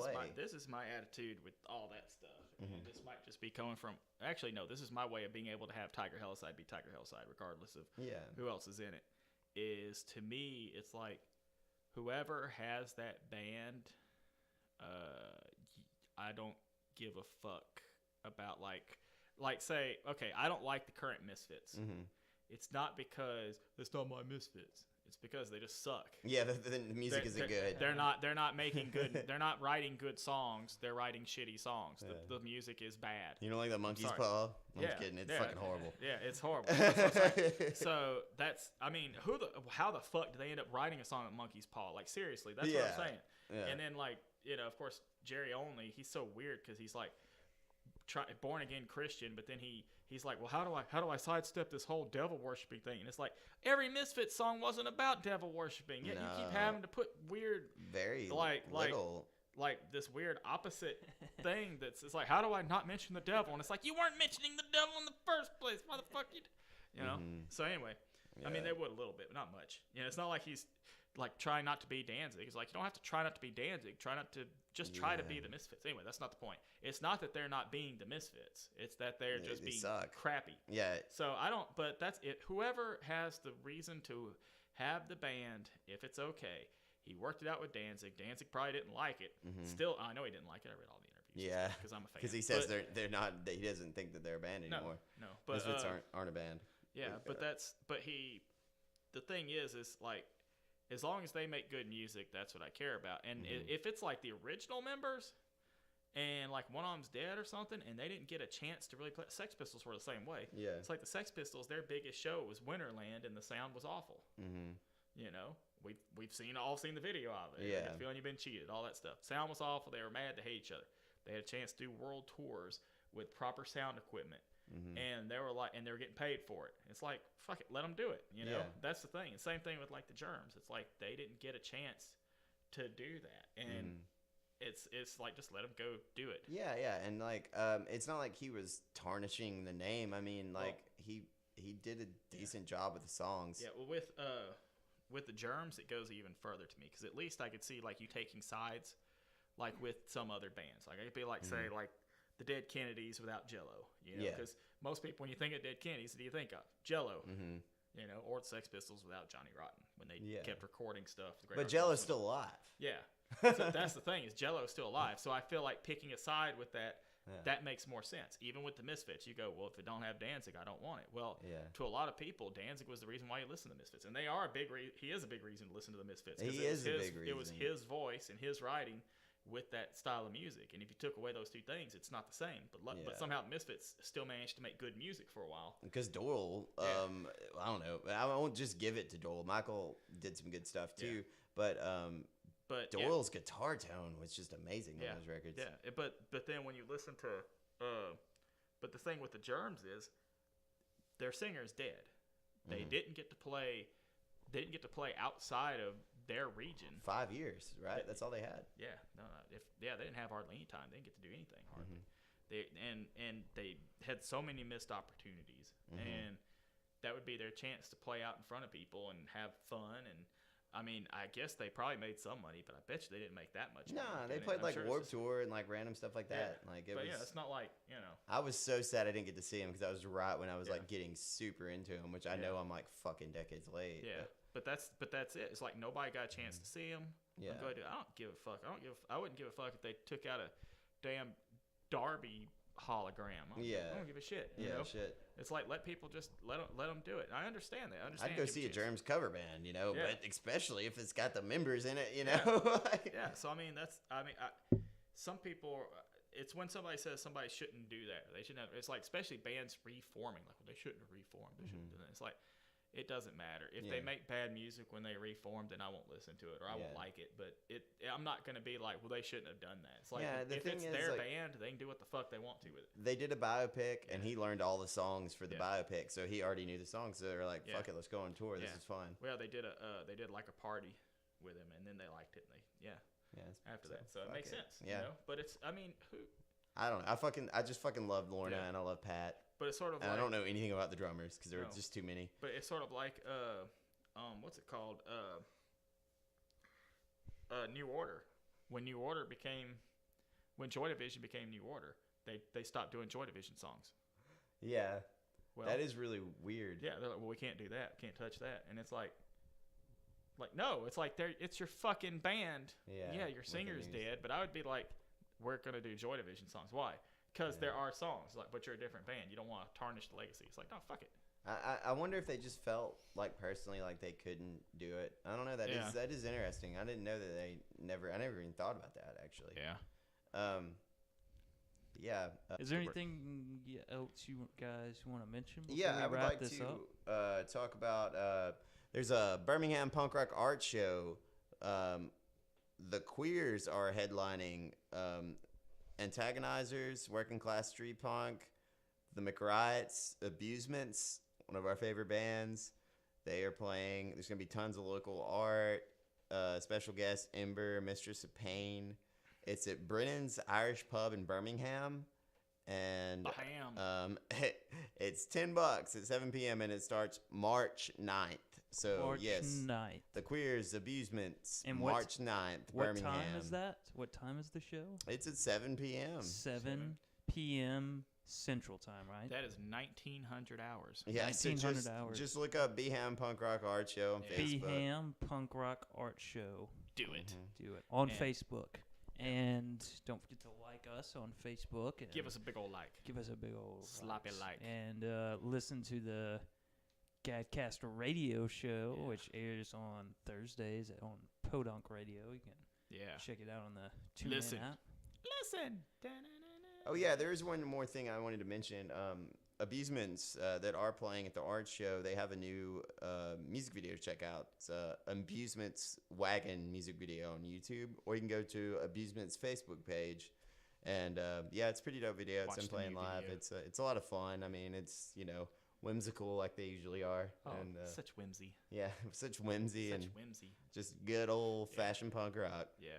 is my attitude with all that stuff. And this might just be coming from. Actually, no. This is my way of being able to have Tiger Hellside be Tiger Hellside, regardless of who else is in it. Is to me, it's like whoever has that band. I don't give a fuck about like say, okay, I don't like the current Misfits. It's not because it's not my Misfits. It's because they just suck. Yeah, the music isn't good. They're not making good. They're not writing good songs. They're writing shitty songs. The music is bad. You don't like the Monkey's Paw? I'm just kidding. It's fucking horrible. Yeah, it's horrible. So that's. I mean, how the fuck did they end up writing a song with Monkey's Paw? Like seriously, that's what I'm saying. Yeah. And then of course, Jerry Only. He's so weird because he's like born again Christian, but then he's like, well, how do I sidestep this whole devil worshiping thing? And it's like every Misfits song wasn't about devil worshiping. Yet you keep having to put weird, like this weird opposite thing it's like, how do I not mention the devil? And it's like, you weren't mentioning the devil in the first place, why the fuck you know? So anyway, I mean, they would a little bit, but not much. It's not like he's like trying not to be Danzig. It's like, you don't have to try not to be Danzig. Try not to just try to be the Misfits. Anyway, that's not the point. It's not that they're not being the Misfits. It's that they're just being crappy. Yeah. So but that's it. Whoever has the reason to have the band, if it's okay, he worked it out with Danzig. Danzig probably didn't like it. Still, I know he didn't like it. I read all the interviews. Yeah. Because I'm a fan. Because he says they're not. He doesn't think that they're a band anymore. No. But Misfits aren't a band. Yeah, the thing is like, as long as they make good music, that's what I care about. And if it's like the original members and like one of them's dead or something and they didn't get a chance to really play, Sex Pistols were the same way. Yeah. It's like the Sex Pistols, their biggest show was Winterland and the sound was awful. We've all seen the video of it. Yeah. Feeling you've been cheated, all that stuff. Sound was awful. They were mad. They hate each other. They had a chance to do world tours with proper sound equipment. And they were and they were getting paid for it. It's like, fuck it, let them do it. That's the thing. And same thing with like the Germs. It's like they didn't get a chance to do that, and it's like just let him go do it. Yeah, and like it's not like he was tarnishing the name. I mean, like he did a decent job with the songs. Yeah, well, with the Germs, it goes even further to me because at least I could see like you taking sides, like with some other bands. Like it'd be like say like the Dead Kennedys without Jello, you know, because most people when you think of Dead Kennedys, what do you think of? Jello, you know, or the Sex Pistols without Johnny Rotten when they kept recording stuff. But Jello's still alive. Yeah, so that's the thing is Jello's still alive. So I feel like picking a side with that makes more sense. Even with the Misfits, you go, well, if it don't have Danzig, I don't want it. Well, to a lot of people, Danzig was the reason why you listen to the Misfits, and they are a big. He is a big reason to listen to the Misfits. He is a big reason. It was his voice and his writing with that style of music, and if you took away those two things, it's not the same. But somehow the Misfits still managed to make good music for a while. Because Doyle, I don't know, I won't just give it to Doyle. Michael did some good stuff too, but Doyle's guitar tone was just amazing on those records. Yeah, but then when you listen to, but the thing with the Germs is, their singer is dead. They didn't get to play. They didn't get to play outside of their region. 5 years, right? That's all they had. Yeah, no. They didn't have hardly any time. They didn't get to do anything hardly. And they had so many missed opportunities, and that would be their chance to play out in front of people and have fun. And I mean, I guess they probably made some money, but I bet you they didn't make that much money. Nah, they played like Warped Tour and like random stuff like that. Like it was. Yeah, it's not like, you know. I was so sad I didn't get to see him because that was right when I was like getting super into him, which I know I'm like fucking decades late. Yeah, but that's it. It's like nobody got a chance to see him. Yeah. I don't give a fuck. I wouldn't give a fuck if they took out a damn Darby hologram. I don't give a shit. You know? Shit. It's like let people just let them do it. I understand that. I'd go see a Germs cover band, you know, but especially if it's got the members in it, you know. So I mean some people. It's when somebody says somebody shouldn't do that. They shouldn't have. It's like especially bands reforming. Like they shouldn't have reformed. They shouldn't do that. It's like. It doesn't matter. If they make bad music when they reform, then I won't listen to it or I won't like it. But I'm not going to be like, well, they shouldn't have done that. It's like, if it's their band, they can do what the fuck they want to with it. They did a biopic, and he learned all the songs for the biopic, so he already knew the songs. So they're like, fuck it, let's go on tour. This is fun. Well, they did like a party with him, and then they liked it. And after that. So it makes sense. Yeah. You know? But it's, I mean, who? I don't know. I just fucking love Lorna, and I love Pat. But it's sort of and I don't know anything about the drummers because there were just too many. But it's sort of like what's it called? New Order. When Joy Division became New Order, they stopped doing Joy Division songs. Yeah. Well, that is really weird. Yeah, they're like, well, we can't do that. Can't touch that. And it's like no, it's like it's your fucking band. Yeah, your singer's dead, but I would be like, we're gonna do Joy Division songs. Why? Because there are songs, like, but you're a different band. You don't want to tarnish the legacy. It's like, no, fuck it. I wonder if they just felt like personally like they couldn't do it. I don't know. That is interesting. I didn't know that I never even thought about that actually. Yeah. Is there anything else you guys want to mention? I would like to talk about. There's a Birmingham punk rock art show. The Queers are headlining. Antagonizers, Working Class Street Punk, the McRiots, Abusements, one of our favorite bands. They are playing. There's going to be tons of local art. Special guest, Ember, Mistress of Pain. It's at Brennan's Irish Pub in Birmingham. And it's $10 at 7 p.m. and it starts March 9th. So, March 9th. The Queers, Abusements, and March 9th, Birmingham. What time is that? What time is the show? It's at 7 p.m. 7 p.m. Central Time, right? That is 1,900 hours. Yeah, 1,900 hours. Just look up Beham Punk Rock Art Show on Facebook. Beham Punk Rock Art Show. Do it. Do it. On Facebook. And don't forget to like us on Facebook. And give us a big old like. Give us a big old sloppy like. And listen to the GADcast radio show, which airs on Thursdays on Podunk Radio. You can check it out on the TuneIn app. Listen. Oh, yeah, there is one more thing I wanted to mention. Abusements that are playing at the art show, they have a new music video to check out. It's Abusements Wagon music video on YouTube, or you can go to Abusements Facebook page. And, it's a pretty dope video. It's them playing live. Video. It's a lot of fun. I mean, it's, whimsical like they usually are. Oh, and, such whimsy. Yeah, such whimsy Such and whimsy. just good old-fashioned punk rock. Yeah.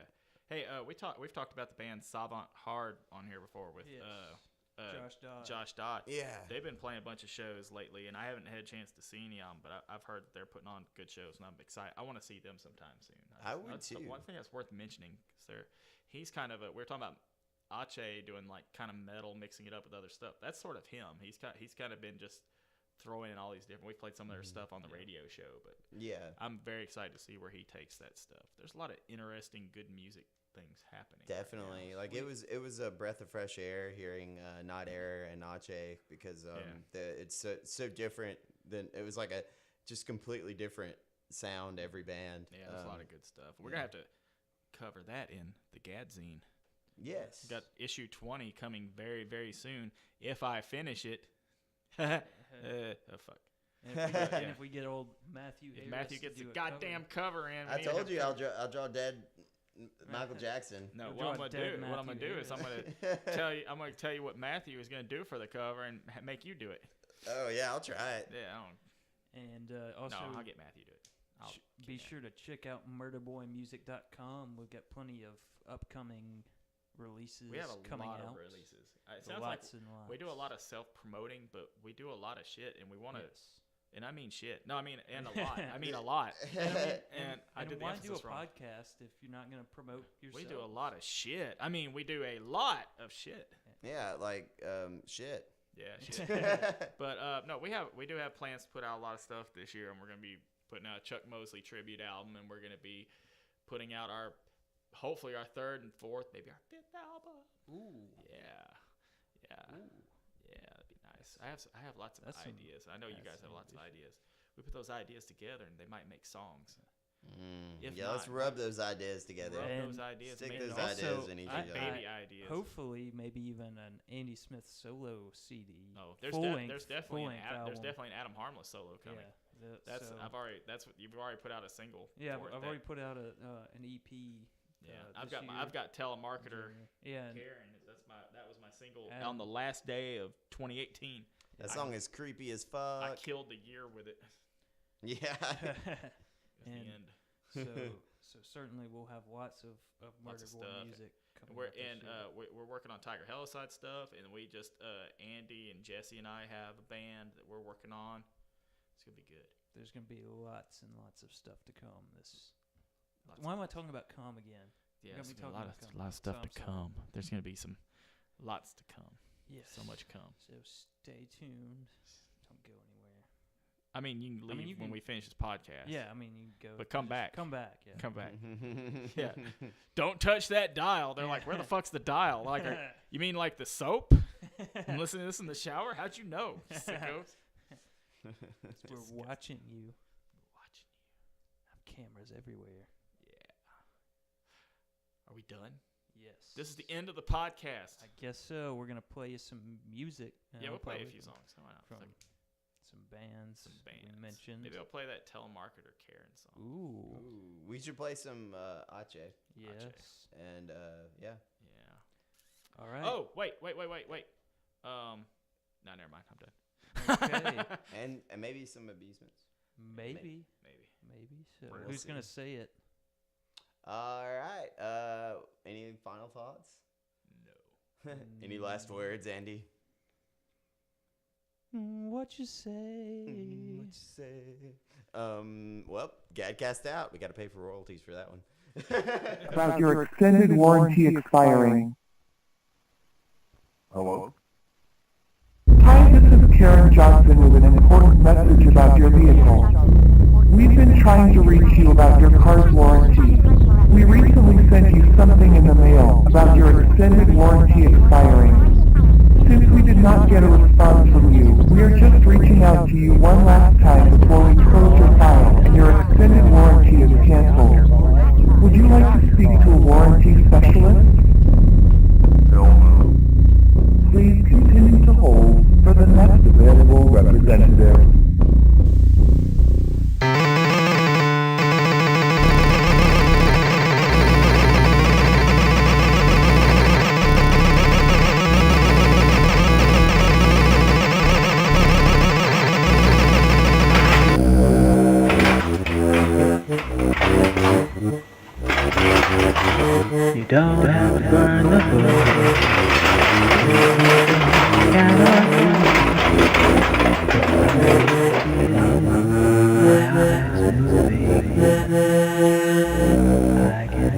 Hey, we've talked about the band Savant Hard on here before with Josh Dott. Yeah. They've been playing a bunch of shows lately, and I haven't had a chance to see any of them, but I've heard they're putting on good shows, and I'm excited. I want to see them sometime soon. I would too. One thing that's worth mentioning because he's kind of we're talking about Ache doing like kind of metal, mixing it up with other stuff. That's sort of him. He's kind of been just throwing in all these different. We played some of their stuff on the radio show, but I'm very excited to see where he takes that stuff. There's a lot of interesting, good music things happening. Definitely, right, like it was a breath of fresh air hearing Not Air and Ache because it's so different than it was like a just completely different sound every band. Yeah, there's a lot of good stuff. We're gonna have to cover that in the GADSDEN. Yes, we got issue 20 coming very, very soon. If I finish it, oh fuck. And if we get old Matthew, if Matthew gets the goddamn cover in, I told you I'll draw dead Michael Jackson. No, what I'm gonna do is I'm gonna tell you what Matthew is gonna do for the cover and make you do it. Oh yeah, I'll try it. Yeah, I don't. And also, no, I'll get Matthew to do it. Be sure to check out murderboymusic.com. We've got plenty of upcoming releases. We have a coming lot out. of releases. It sounds like we do a lot of self-promoting, but we do a lot of shit, and we want to. Yes. And I mean shit. No, I mean and a lot. I mean a lot. And I did the emphasis wrong. Why do a podcast if you're not going to promote yourself? We do a lot of shit. I mean, we do a lot of shit. Yeah, like shit. Yeah, shit. But no, we do have plans to put out a lot of stuff this year, and we're going to be putting out a Chuck Mosley tribute album, and we're going to be putting out hopefully our third and fourth, maybe our fifth album. Ooh. Yeah. Ooh. Yeah, that'd be nice. I have lots of ideas. I know you guys have lots of ideas. We put those ideas together, and they might make songs. Let's rub those ideas together. Stick those ideas in each other. Baby ideas. Hopefully, maybe even an Andy Smith solo CD. Oh, there's definitely an Adam Harmless solo coming. Yeah, you've already put out a single. Yeah, I've already put out an EP. Yeah, I've got Telemarketer. Yeah, Karen. That was my single on the last day of 2018. That song is creepy as fuck. I killed the year with it. Yeah. The end. So certainly we'll have lots of Murder Boy music coming. We're working on Tiger Helicide stuff, and we just Andy and Jesse and I have a band that we're working on. It's gonna be good. There's gonna be lots and lots of stuff to come. Why am I talking about come again? Yeah, there's a lot of stuff to come. There's gonna be lots to come. Yes. So much come. So stay tuned. Don't go anywhere. I mean, you can leave when we finish this podcast. Yeah, I mean, you can go. But come back. Come back, yeah. Come back. Yeah. Don't touch that dial. They're like, where the fuck's the dial? Like, you mean like the soap? I'm listening to this in the shower? How'd you know, sickos? We're watching you. Have cameras everywhere. Yeah. Are we done? Yes. This is the end of the podcast. I guess so. We're going to play you some music. Yeah, we'll play a few songs. Why not? From some bands we mentioned. Maybe I'll play that Telemarketer Karen song. Ooh. We should play some Ache. Yes. And, yeah. All right. Oh, wait. No, never mind. I'm done. Okay. and maybe some abusements. Maybe. So who's going to say it? All right. Any final thoughts? No. Any last words, Andy? What you say? Well, GADcast out. We got to pay for royalties for that one. About your extended warranty expiring. Hello? Hi, this is Karen Johnson with an important message about your vehicle. We've been trying to reach you about your car's warranty. We recently sent you something in the mail about your extended warranty expiring. Since we did not get a response from you, we are just reaching out to you one last time before we close your file and your extended warranty is canceled. Would you like to speak to a warranty specialist? Please continue to hold for the next available representative. don't have to burn the book. I can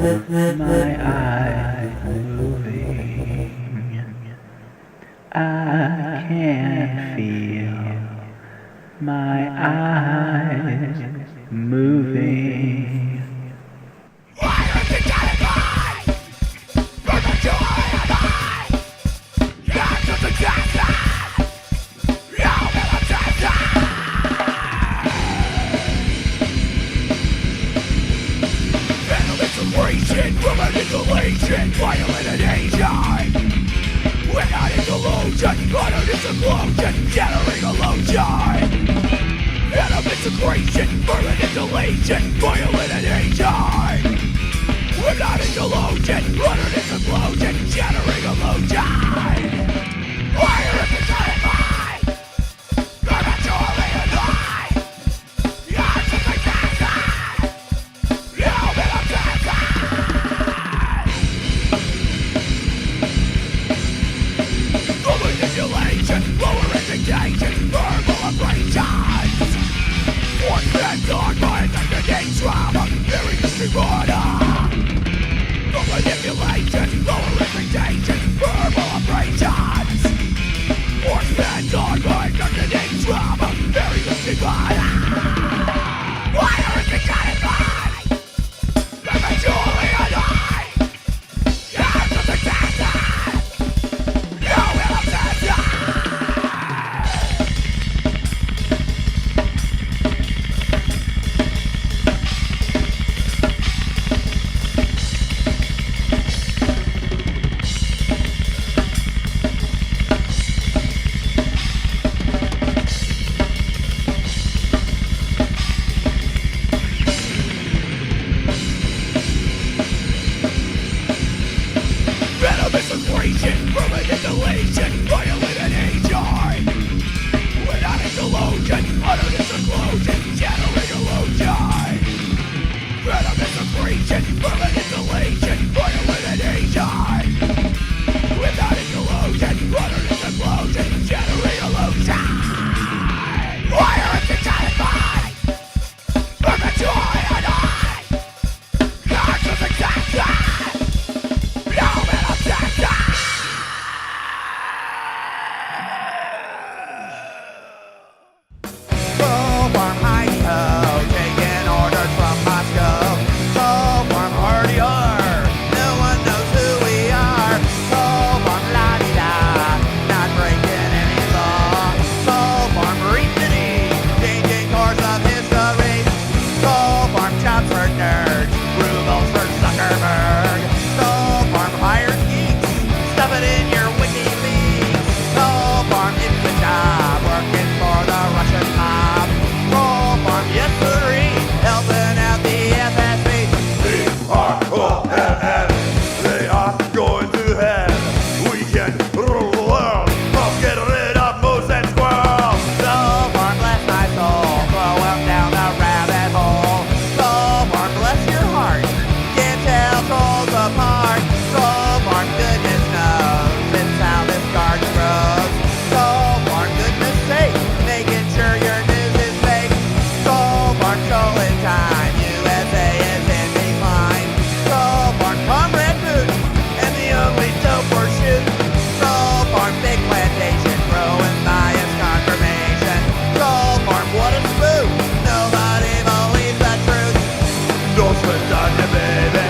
feel my eyes moving. I can feel my eyes moving. Violent and Asian. Without a delusion, utter disillusion, generating illusion. Venomous secretion, permanent elation, violent and Asian. Without a delusion, utter disillusion, generating illusion. Fire is the terrified, prematurely alive. Yours is the cancer, you've been obsessed. Manipulation, lower resignation, verbal abrasions. Force and dogma, underneath trauma, very disorder. No manipulation, lower resignation, verbal abrasions. Force and dogma, underneath trauma, very disorder. Why are it codified? Prematurely alive. Years of success. Nobody believes the truth. Don't spend on you, baby.